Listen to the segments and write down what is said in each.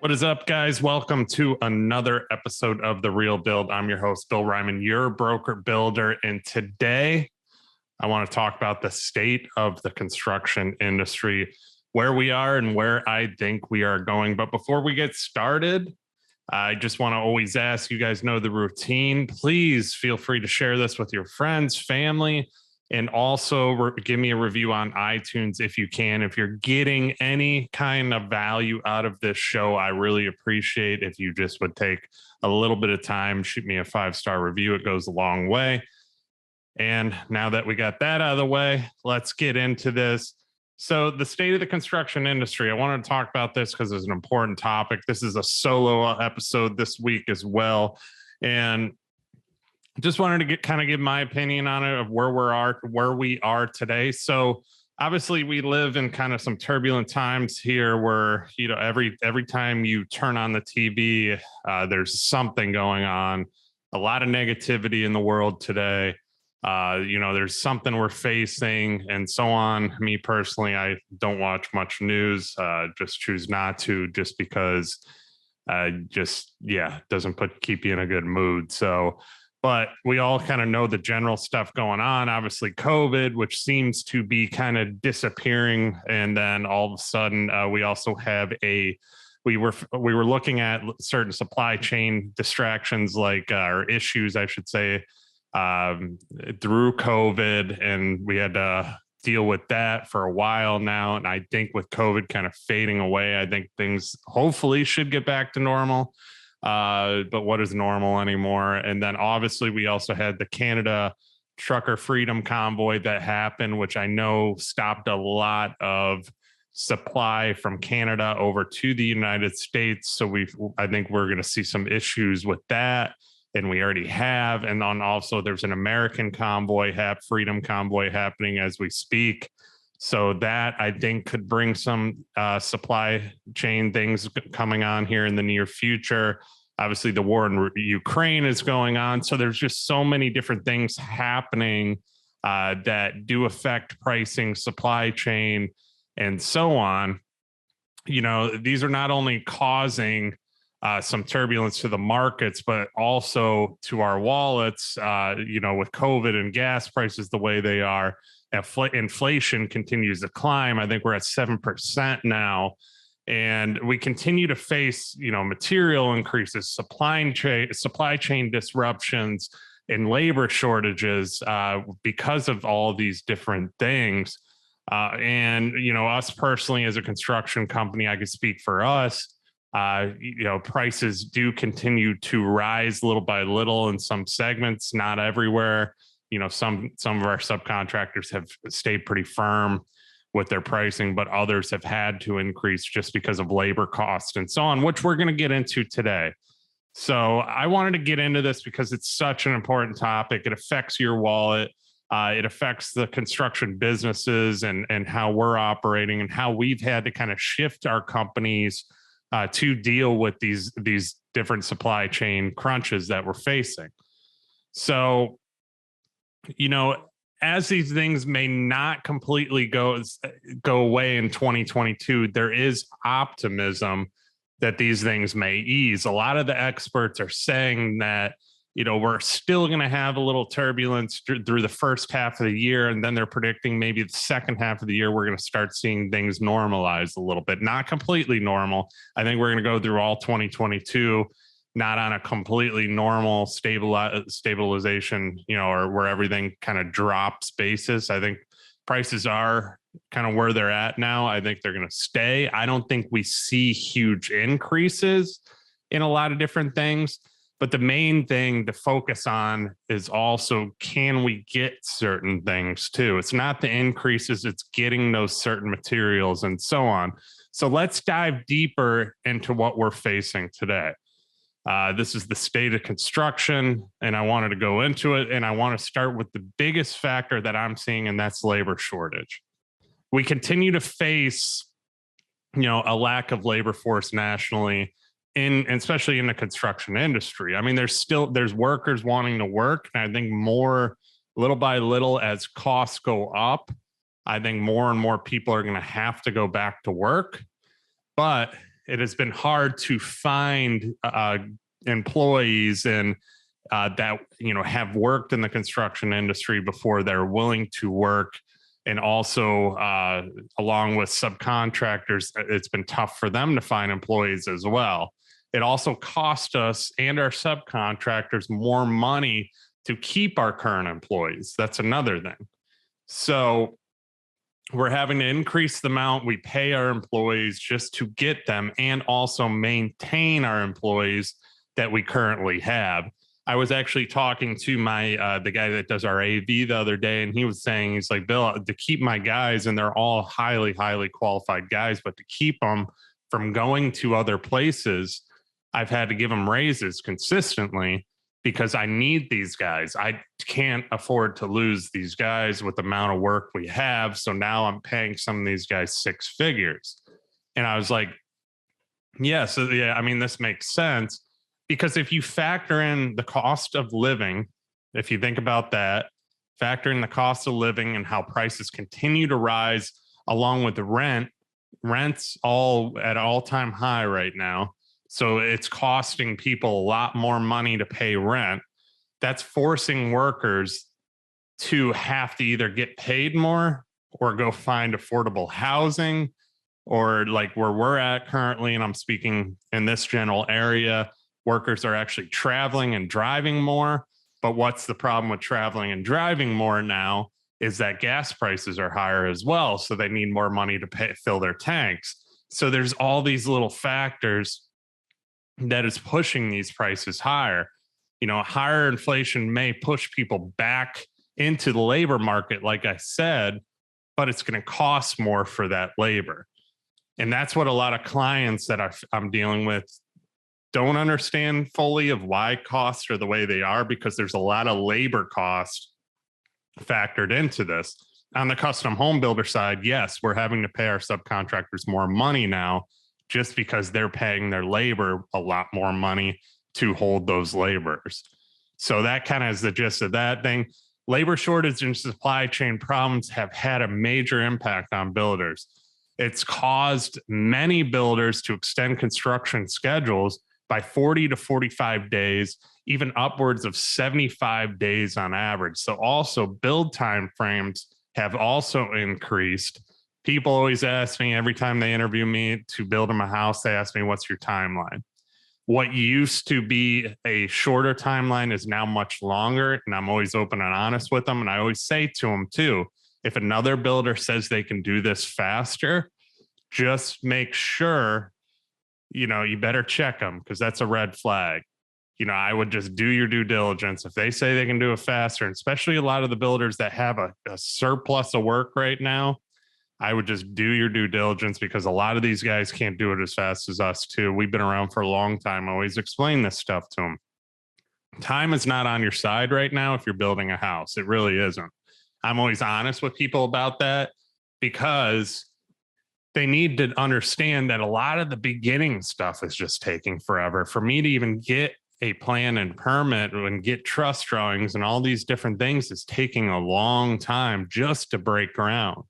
What is up, guys? Welcome to another episode of The Real Build. I'm your host, Bill Ryman, your broker builder. And today I want to talk about the state of the construction industry, where we are and where I think we are going. But before we get started, I just want to always ask, you guys know the routine. Please feel free to share this with your friends, family, and also give me a review on iTunes if you can. If you're getting any kind of value out of this show, I really appreciate if you just would take a little bit of time, shoot me a 5-star review. It goes a long way. And now that we got that out of the way, let's get into this. So the state of the construction industry, I wanted to talk about this because it's an important topic. This is a solo episode this week as well. And just wanted to give my opinion on it of where we are today. So obviously we live in kind of some turbulent times here where, every time you turn on the TV, there's something going on, a lot of negativity in the world today. There's something we're facing and so on. Me personally, I don't watch much news, just choose not to, just because doesn't keep you in a good mood. So, but we all kind of know the general stuff going on. Obviously, COVID, which seems to be kind of disappearing, and then all of a sudden, we also have we were looking at certain supply chain distractions, or issues, I should say, through COVID, and we had to deal with that for a while now. And I think with COVID kind of fading away, I think things hopefully should get back to normal. But what is normal anymore? And then obviously we also had the Canada Trucker Freedom Convoy that happened, which I know stopped a lot of supply from Canada over to the United States. So I think we're going to see some issues with that. And we already have. And then also there's an American Freedom Convoy happening as we speak. So that I think could bring some supply chain things coming on here in the near future. Obviously, the war in Ukraine is going on. So there's just so many different things happening that do affect pricing, supply chain, and so on. These are not only causing some turbulence to the markets, but also to our wallets, with COVID and gas prices the way they are. Inflation continues to climb. I think we're at 7% now. And we continue to face, material increases, supply chain disruptions, and labor shortages because of all these different things. Us personally as a construction company, I could speak for us. Prices do continue to rise little by little in some segments, not everywhere. Some of our subcontractors have stayed pretty firm with their pricing, but others have had to increase just because of labor costs and so on, which we're going to get into today. So I wanted to get into this because it's such an important topic. It affects your wallet. It affects the construction businesses and how we're operating and how we've had to kind of shift our companies to deal with these different supply chain crunches that we're facing. So, as these things may not completely go away in 2022, there is optimism that these things may ease. A lot of the experts are saying that, we're still going to have a little turbulence through the first half of the year. And then they're predicting maybe the second half of the year, we're going to start seeing things normalize a little bit, not completely normal. I think we're going to go through all 2022, not on a completely normal stabilization, or where everything kind of drops basis. I think prices are kind of where they're at now. I think they're going to stay. I don't think we see huge increases in a lot of different things. But the main thing to focus on is also, can we get certain things too? It's not the increases, it's getting those certain materials and so on. So let's dive deeper into what we're facing today. This is the state of construction, and I wanted to go into it. And I want to start with the biggest factor that I'm seeing, and that's labor shortage. We continue to face, a lack of labor force nationally, especially in the construction industry. I mean, there's workers wanting to work. And I think more little by little, as costs go up, I think more and more people are going to have to go back to work. But it has been hard to find employees and that have worked in the construction industry before they're willing to work. And also, along with subcontractors, it's been tough for them to find employees as well. It also cost us and our subcontractors more money to keep our current employees. That's another thing. So we're having to increase the amount we pay our employees just to get them and also maintain our employees that we currently have. I was actually talking to the guy that does our AV the other day, and he was saying, he's like, Bill, to keep my guys, and they're all highly, highly qualified guys, but to keep them from going to other places, I've had to give them raises consistently because I need these guys. I can't afford to lose these guys with the amount of work we have. So now I'm paying some of these guys 6 figures. And I was like, yeah, I mean, this makes sense. Because if you factor in the cost of living, if you think about that, factor in the cost of living and how prices continue to rise along with the rent's all at all-time high right now. So it's costing people a lot more money to pay rent. That's forcing workers to have to either get paid more or go find affordable housing, or like where we're at currently, and I'm speaking in this general area, workers are actually traveling and driving more. But what's the problem with traveling and driving more now is that gas prices are higher as well. So they need more money to fill their tanks. So there's all these little factors that is pushing these prices higher. Higher inflation may push people back into the labor market, like I said, but it's going to cost more for that labor. And that's what a lot of clients that I'm dealing with don't understand fully of why costs are the way they are, because there's a lot of labor cost factored into this. On the custom home builder side, yes, we're having to pay our subcontractors more money now just because they're paying their labor a lot more money to hold those laborers. So that kind of is the gist of that thing. Labor shortage and supply chain problems have had a major impact on builders. It's caused many builders to extend construction schedules by 40 to 45 days, even upwards of 75 days on average. So also build time frames have also increased. People always ask me every time they interview me to build them a house, they ask me, what's your timeline? What used to be a shorter timeline is now much longer. And I'm always open and honest with them. And I always say to them too, if another builder says they can do this faster, just make sure, you better check them, because that's a red flag. I would just do your due diligence. If they say they can do it faster, and especially a lot of the builders that have a surplus of work right now, I would just do your due diligence, because a lot of these guys can't do it as fast as us too. We've been around for a long time. I always explain this stuff to them. Time is not on your side right now if you're building a house. It really isn't. I'm always honest with people about that, because they need to understand that a lot of the beginning stuff is just taking forever. For me to even get a plan and permit and get trust drawings and all these different things is taking a long time just to break ground.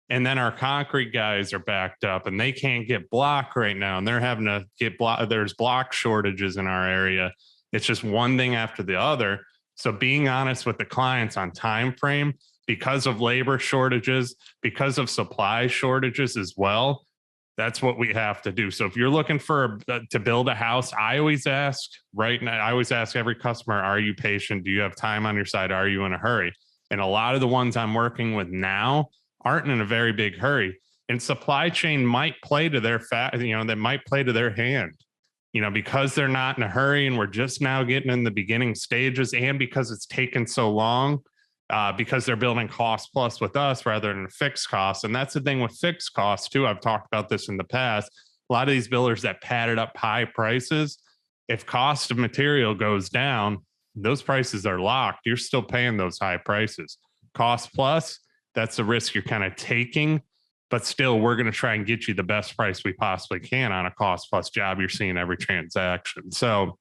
And then our concrete guys are backed up and they can't get block right now. And they're having to get block. There's block shortages in our area. It's just one thing after the other. So being honest with the clients on time frame, because of labor shortages, because of supply shortages as well, that's what we have to do. So if you're looking to build a house, I always ask right now, I always ask every customer, are you patient? Do you have time on your side? Are you in a hurry? And a lot of the ones I'm working with now aren't in a very big hurry. And supply chain might play to their that might play to their hand, because they're not in a hurry and we're just now getting in the beginning stages, and because it's taken so long, because they're building cost plus with us rather than a fixed cost. And that's the thing with fixed costs too. I've talked about this in the past. A lot of these builders that padded up high prices, if cost of material goes down, those prices are locked. You're still paying those high prices. Cost plus, that's the risk you're kind of taking, but still we're going to try and get you the best price we possibly can on a cost plus job you're seeing every transaction. So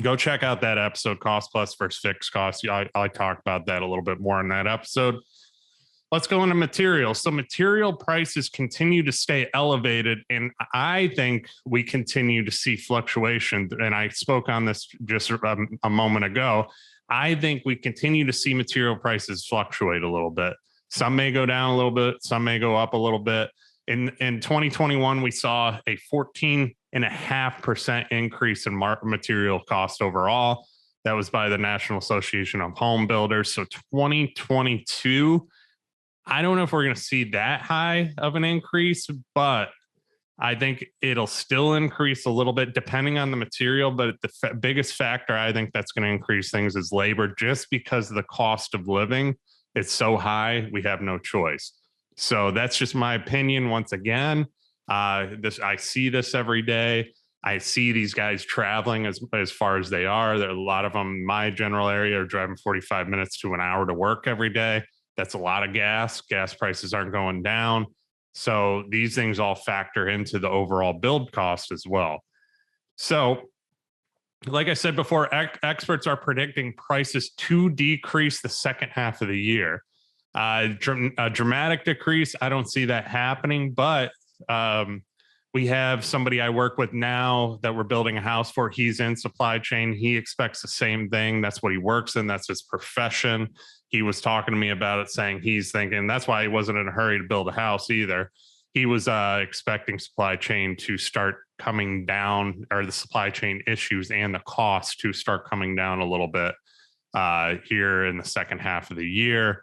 go check out that episode, cost plus versus fixed costs. I talk about that a little bit more in that episode. let's go into materials. So material prices continue to stay elevated, and I think we continue to see fluctuation. And I spoke on this just a moment ago. I think we continue to see material prices fluctuate a little bit. Some may go down a little bit, some may go up a little bit. In 2021, we saw a 14.5% increase in material cost overall. That was by the National Association of Home Builders. So 2022, I don't know if we're going to see that high of an increase, but I think it'll still increase a little bit depending on the material. But the biggest factor I think that's going to increase things is labor, just because the cost of living is so high, we have no choice. So that's just my opinion. Once again, I see this every day. I see these guys traveling as far as they are. There are a lot of them in my general area are driving 45 minutes to an hour to work every day. That's a lot of gas. Gas prices aren't going down. So these things all factor into the overall build cost as well. So like I said before, experts are predicting prices to decrease the second half of the year. A dramatic decrease, I don't see that happening, but we have somebody I work with now that we're building a house for. He's in supply chain. He expects the same thing. That's what he works in. That's his profession. He was talking to me about it, saying he's thinking that's why he wasn't in a hurry to build a house either. He was expecting supply chain to start coming down, or the supply chain issues and the cost to start coming down a little bit here in the second half of the year.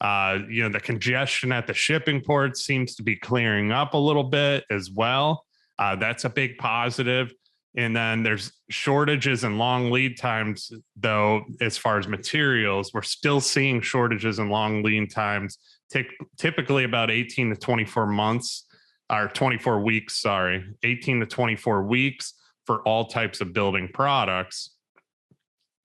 The congestion at the shipping ports seems to be clearing up a little bit as well. That's a big positive. And then there's shortages and long lead times, though, as far as materials. We're still seeing shortages and long lead times, typically about 18 to 24 months, or 24 weeks, 18 to 24 weeks for all types of building products,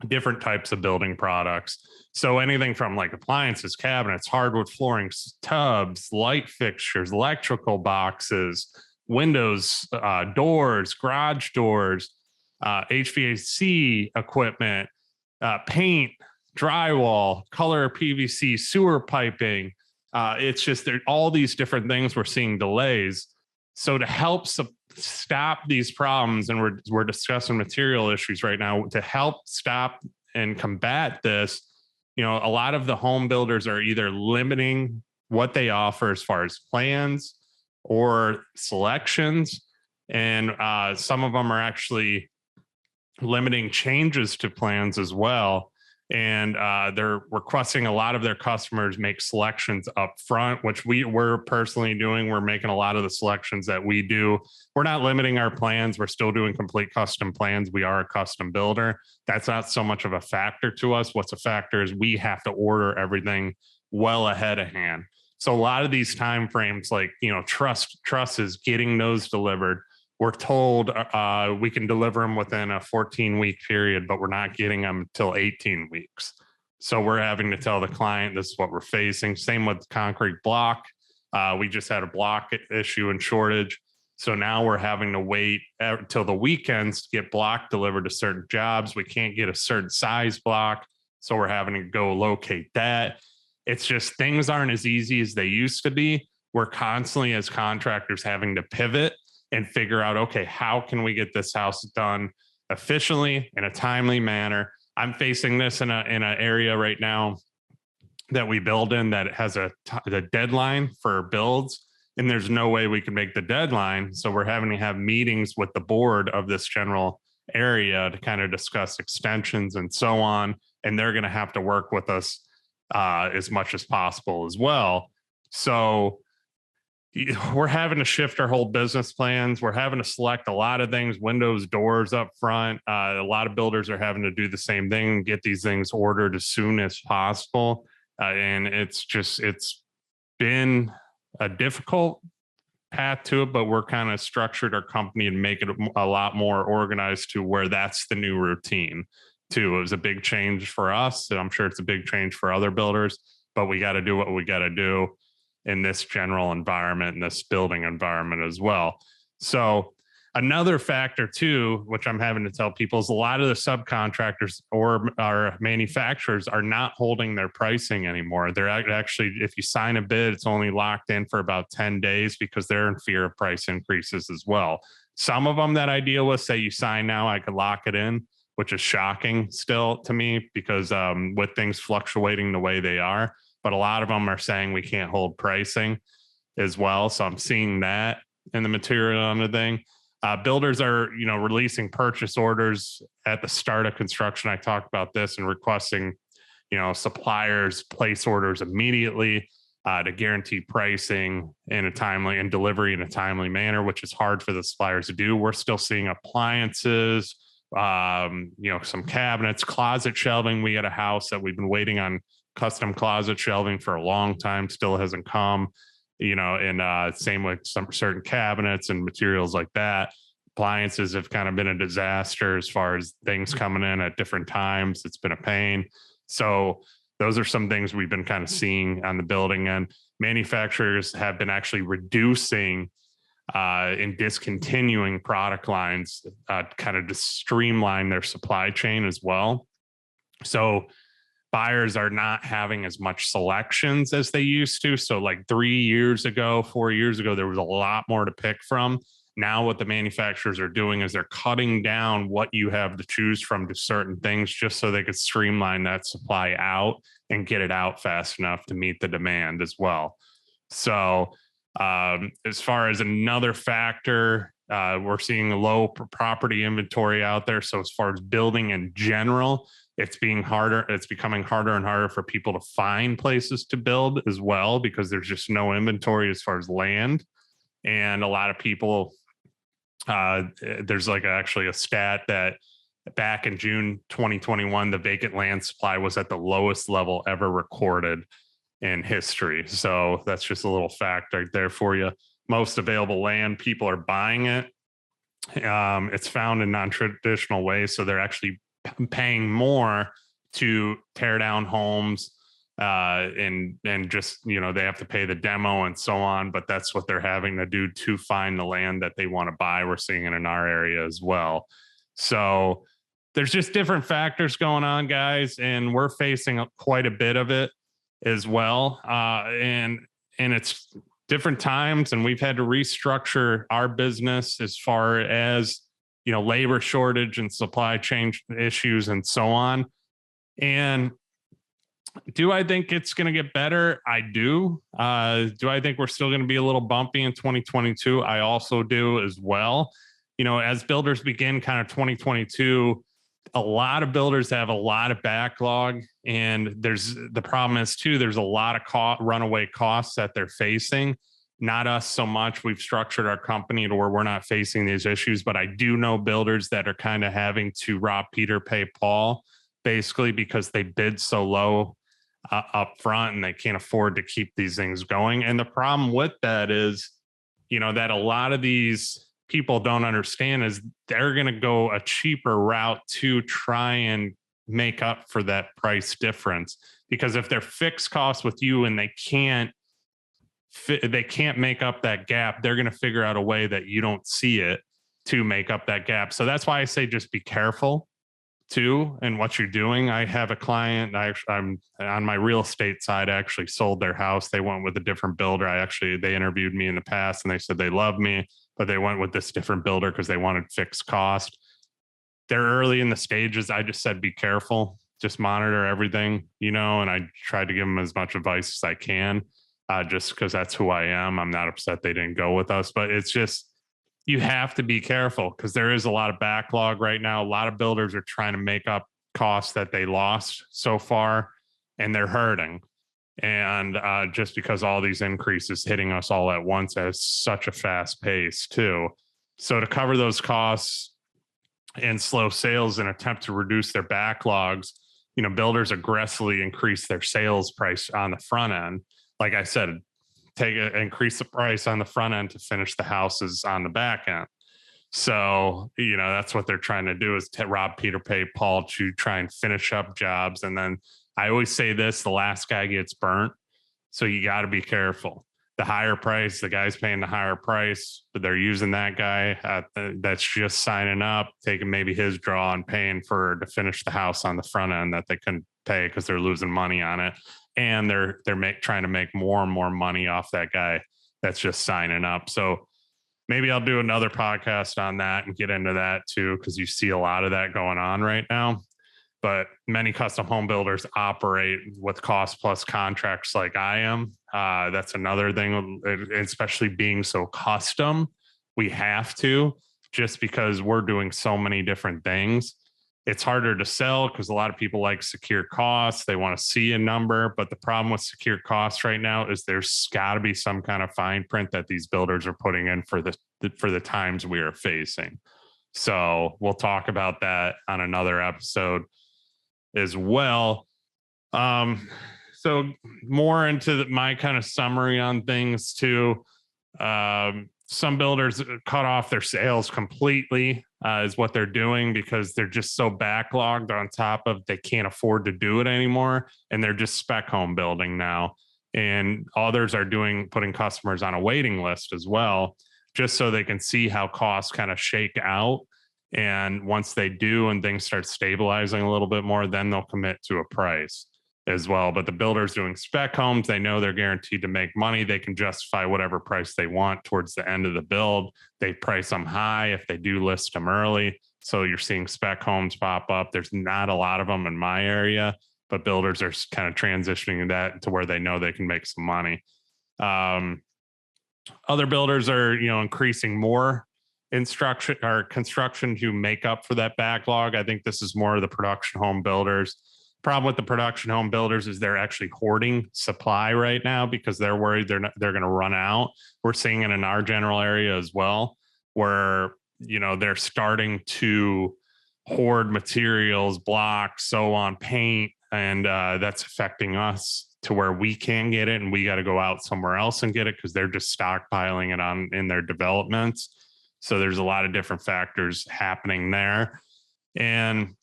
different types of building products. So anything from like appliances, cabinets, hardwood flooring, tubs, light fixtures, electrical boxes, windows, doors, garage doors, HVAC equipment, paint, drywall, color PVC, sewer piping. It's just there all these different things we're seeing delays. So to help stop these problems, and we're discussing material issues right now, to help stop and combat this, a lot of the home builders are either limiting what they offer as far as plans or selections. And some of them are actually limiting changes to plans as well. And they're requesting a lot of their customers make selections up front, which we're personally doing. We're making a lot of the selections that we do. We're not limiting our plans. We're still doing complete custom plans. We are a custom builder. That's not so much of a factor to us. What's a factor is we have to order everything well ahead of hand. So a lot of these timeframes, like, trusses, getting those delivered, we're told we can deliver them within a 14-week period, but we're not getting them until 18 weeks. So we're having to tell the client this is what we're facing. Same with concrete block. We just had a block issue and shortage. So now we're having to wait till the weekends to get block delivered to certain jobs. We can't get a certain size block. So we're having to go locate that. It's just things aren't as easy as they used to be. We're constantly, as contractors, having to pivot and figure out, okay, how can we get this house done efficiently in a timely manner? I'm facing this in an area right now that we build in that has the deadline for builds, and there's no way we can make the deadline. So we're having to have meetings with the board of this general area to kind of discuss extensions and so on. And they're going to have to work with us as much as possible as well. So we're having to shift our whole business plans. We're having to select a lot of things, windows, doors up front. A lot of builders are having to do the same thing, get these things ordered as soon as possible. And it's been a difficult path to it, but we're kind of structured our company and make it a lot more organized to where that's the new routine too. It was a big change for us, and I'm sure it's a big change for other builders, but we got to do what we got to do in this general environment, in this building environment as well. So another factor too, which I'm having to tell people, is a lot of the subcontractors or our manufacturers are not holding their pricing anymore. They're actually, if you sign a bid, it's only locked in for about 10 days because they're in fear of price increases as well. Some of them that I deal with say you sign now, I could lock it in, which is shocking still to me because with things fluctuating the way they are, but a lot of them are saying we can't hold pricing as well. So I'm seeing that in the material on the thing. Builders are, releasing purchase orders at the start of construction. I talked about this and requesting, suppliers place orders immediately to guarantee pricing in a timely and delivery in a timely manner, which is hard for the suppliers to do. We're still seeing appliances, some cabinets, closet shelving. We had a house that we've been waiting on custom closet shelving for a long time, still hasn't come. And same with some certain cabinets and materials like that. Appliances have kind of been a disaster as far as things coming in at different times. It's been a pain. So those are some things we've been kind of seeing on the building end. Manufacturers have been actually reducing and discontinuing product lines kind of to streamline their supply chain as well. So buyers are not having as much selections as they used to. So like 3 years ago, 4 years ago, there was a lot more to pick from. Now what the manufacturers are doing is they're cutting down what you have to choose from to certain things just so they could streamline that supply out and get it out fast enough to meet the demand as well. So as far as another factor, we're seeing a low property inventory out there. So as far as building in general, it's becoming harder and harder for people to find places to build as well, because there's just no inventory as far as land. And a lot of people, there's actually a stat that back in June 2021, the vacant land supply was at the lowest level ever recorded in history. So that's just a little fact right there for you. Most available land, people are buying it. It's found in non-traditional ways. So they're actually paying more to tear down homes and just, they have to pay the demo and so on, but that's what they're having to do to find the land that they want to buy. We're seeing it in our area as well. So there's just different factors going on, guys, and we're facing quite a bit of it as well. And it's different times, and we've had to restructure our business as far as labor shortage and supply chain issues and so on. And do I think it's going to get better? I do. Do I think we're still going to be a little bumpy in 2022? I also do as well. As builders begin kind of 2022, a lot of builders have a lot of backlog, and the problem is too, there's a lot of runaway costs that they're facing. Not us so much. We've structured our company to where we're not facing these issues, but I do know builders that are kind of having to rob Peter, pay Paul, basically because they bid so low up front and they can't afford to keep these things going. And the problem with that is, that a lot of these people don't understand is they're going to go a cheaper route to try and make up for that price difference. Because if they're fixed costs with you and they can't make up that gap, they're going to figure out a way that you don't see it to make up that gap. So that's why I say just be careful too in what you're doing. I have a client, I'm on my real estate side, I actually sold their house. They went with a different builder. They interviewed me in the past and they said they love me, but they went with this different builder because they wanted fixed cost. They're early in the stages. I just said, be careful, just monitor everything, and I tried to give them as much advice as I can. Just because that's who I am. I'm not upset they didn't go with us, but it's just, you have to be careful because there is a lot of backlog right now. A lot of builders are trying to make up costs that they lost so far, and they're hurting. And just because all these increases hitting us all at once at such a fast pace too. So to cover those costs and slow sales and attempt to reduce their backlogs, builders aggressively increase their sales price on the front end. Like I said, increase the price on the front end to finish the houses on the back end. So, that's what they're trying to do is to rob Peter, pay Paul to try and finish up jobs. And then I always say this, the last guy gets burnt. So you got to be careful. the higher price, the guy's paying the higher price, but they're using that guy that's just signing up, taking maybe his draw and paying to finish the house on the front end that they couldn't pay because they're losing money on it. And they're trying to make more and more money off that guy that's just signing up. So maybe I'll do another podcast on that and get into that too, because you see a lot of that going on right now. But many custom home builders operate with cost plus contracts like I am. That's another thing, especially being so custom. We have to, just because we're doing so many different things. It's harder to sell because a lot of people like secure costs. They want to see a number. But the problem with secure costs right now is there's got to be some kind of fine print that these builders are putting in for the times we are facing. So we'll talk about that on another episode as well. So more into my kind of summary on things too. Some builders cut off their sales completely is what they're doing because they're just so backlogged on top of they can't afford to do it anymore. And they're just spec home building now. And others are putting customers on a waiting list as well, just so they can see how costs kind of shake out. And once they do and things start stabilizing a little bit more, then they'll commit to a price as well. But the builders doing spec homes, they know they're guaranteed to make money. They can justify whatever price they want towards the end of the build. They price them high if they do list them early. So you're seeing spec homes pop up. There's not a lot of them in my area, but builders are kind of transitioning that to where they know they can make some money. Other builders are, increasing more construction to make up for that backlog. I think this is more of the production home builders. Problem with the production home builders is they're actually hoarding supply right now because they're worried they're going to run out. We're seeing it in our general area as well, where they're starting to hoard materials, blocks, so on, paint, and that's affecting us to where we can get it and we got to go out somewhere else and get it because they're just stockpiling it in their developments. So there's a lot of different factors happening there. And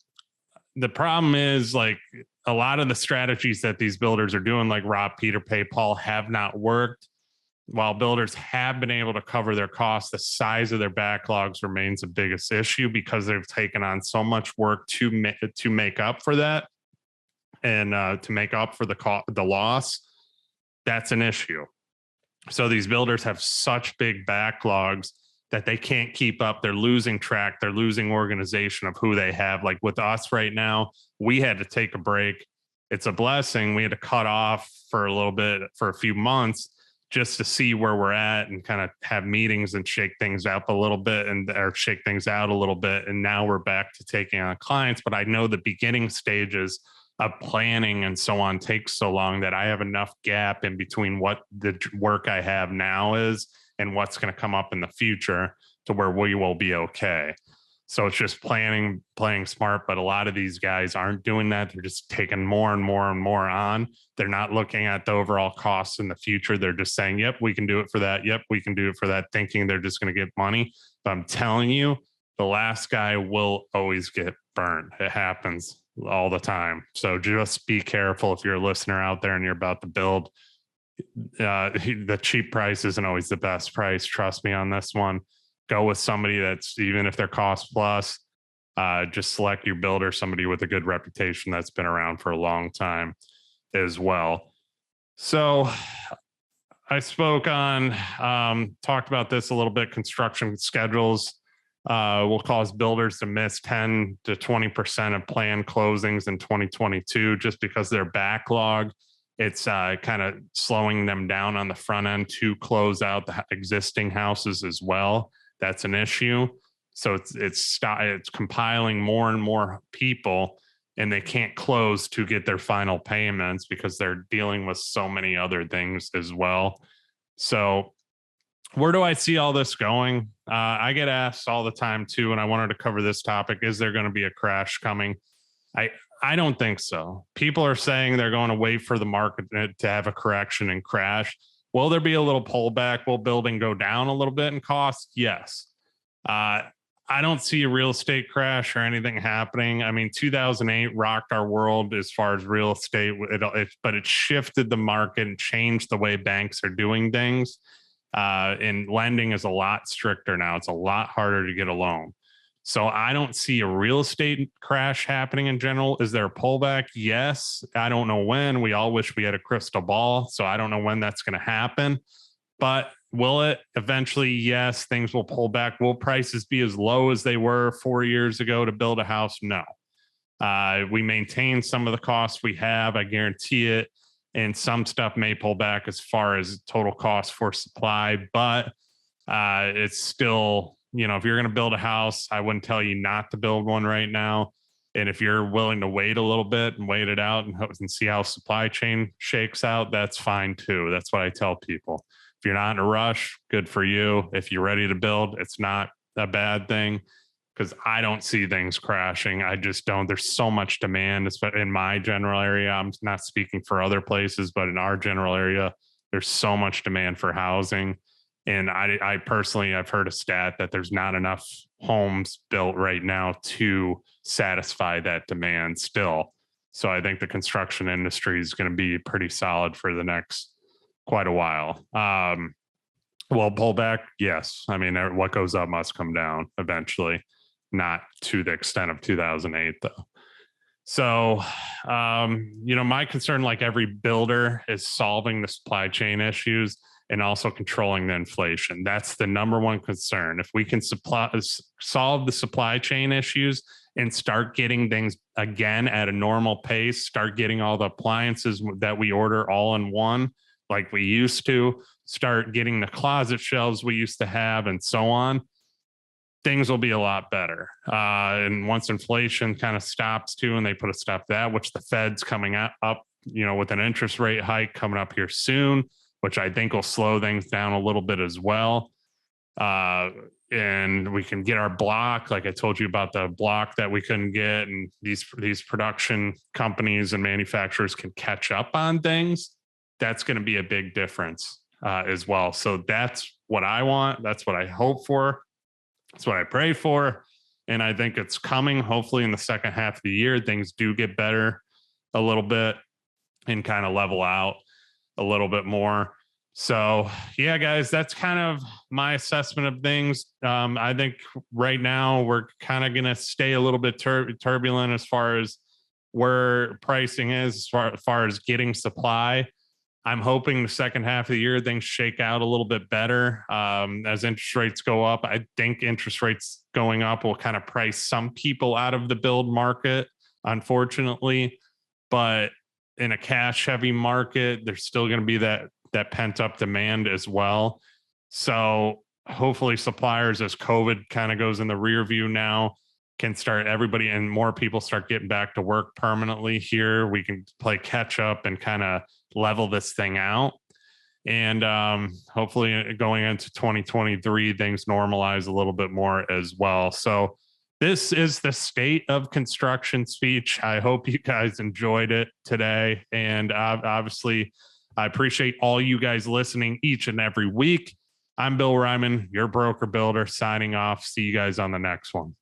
the problem is, like, a lot of the strategies that these builders are doing, like Rob, Peter, Pay, Paul, have not worked. While builders have been able to cover their costs, the size of their backlogs remains the biggest issue because they've taken on so much work to make up for that and to make up for the loss. That's an issue. So these builders have such big backlogs that they can't keep up. They're losing track. They're losing organization of who they have. Like with us right now, we had to take a break. It's a blessing. We had to cut off for a little bit, for a few months, just to see where we're at and kind of have meetings and shake things up a little bit or shake things out a little bit. And now we're back to taking on clients. But I know the beginning stages of planning and so on takes so long that I have enough gap in between what the work I have now is and what's going to come up in the future to where we will be okay. So it's just playing smart. But a lot of these guys aren't doing that. They're just taking more and more and more on. They're not looking at the overall costs in the future. They're just saying, yep, we can do it for that. Yep, we can do it for that, thinking they're just going to get money. But I'm telling you, the last guy will always get burned. It happens all the time. So just be careful if you're a listener out there and you're about to build. The cheap price isn't always the best price. Trust me on this one. Go with somebody that's, even if they're cost plus, just select your builder, somebody with a good reputation that's been around for a long time as well. So I spoke on, talked about this a little bit. Construction schedules will cause builders to miss 10 to 20% of planned closings in 2022 just because their backlog. It's kind of slowing them down on the front end to close out the existing houses as well. That's an issue. So it's compiling more and more people, and they can't close to get their final payments because they're dealing with so many other things as well. So where do I see all this going? I get asked all the time too, and I wanted to cover this topic. Is there going to be a crash coming? I don't think so. People are saying they're going to wait for the market to have a correction and crash. Will there be a little pullback? Will building go down a little bit in cost? Yes. I don't see a real estate crash or anything happening. I mean, 2008 rocked our world as far as real estate, but it shifted the market and changed the way banks are doing things. And lending is a lot stricter now. It's a lot harder to get a loan. So I don't see a real estate crash happening in general. Is there a pullback? Yes. I don't know when. We all wish we had a crystal ball. So I don't know when that's going to happen. But will it eventually? Yes, things will pull back. Will prices be as low as they were 4 years ago to build a house? No. We maintain some of the costs we have. I guarantee it. And some stuff may pull back as far as total cost for supply, but it's still, if you're going to build a house, I wouldn't tell you not to build one right now. And if you're willing to wait a little bit and wait it out and see how supply chain shakes out, that's fine too. That's what I tell people. If you're not in a rush, good for you. If you're ready to build, it's not a bad thing, because I don't see things crashing. I just don't. There's so much demand in my general area. I'm not speaking for other places, but in our general area, there's so much demand for housing. And I personally, I've heard a stat that there's not enough homes built right now to satisfy that demand still. So I think the construction industry is going to be pretty solid for the next quite a while. Well, pullback, yes. I mean, what goes up must come down eventually, not to the extent of 2008, though. So, my concern, like every builder, is solving the supply chain issues and also controlling the inflation. That's the number one concern. If we can solve the supply chain issues and start getting things again at a normal pace, start getting all the appliances that we order all in one, like we used to, start getting the closet shelves we used to have, and so on, things will be a lot better. And once inflation kind of stops too, and they put a stop to that, which the Fed's coming up, with an interest rate hike coming up here soon, which I think will slow things down a little bit as well. And we can get our block, like I told you about the block that we couldn't get, and these production companies and manufacturers can catch up on things. That's going to be a big difference as well. So that's what I want. That's what I hope for. That's what I pray for. And I think it's coming. Hopefully in the second half of the year, things do get better a little bit and kind of level out a little bit more. So yeah, guys, that's kind of my assessment of things. I think right now we're kind of going to stay a little bit turbulent as far as where pricing is, as far as getting supply. I'm hoping the second half of the year things shake out a little bit better as interest rates go up. I think interest rates going up will kind of price some people out of the build market, unfortunately. But in a cash-heavy market, there's still going to be that pent-up demand as well. So hopefully suppliers, as COVID kind of goes in the rear view now, can start, everybody and more people start getting back to work permanently here. We can play catch up and kind of level this thing out. And hopefully going into 2023, things normalize a little bit more as well. So this is the state of construction speech. I hope you guys enjoyed it today. And obviously, I appreciate all you guys listening each and every week. I'm Bill Ryman, your broker builder, signing off. See you guys on the next one.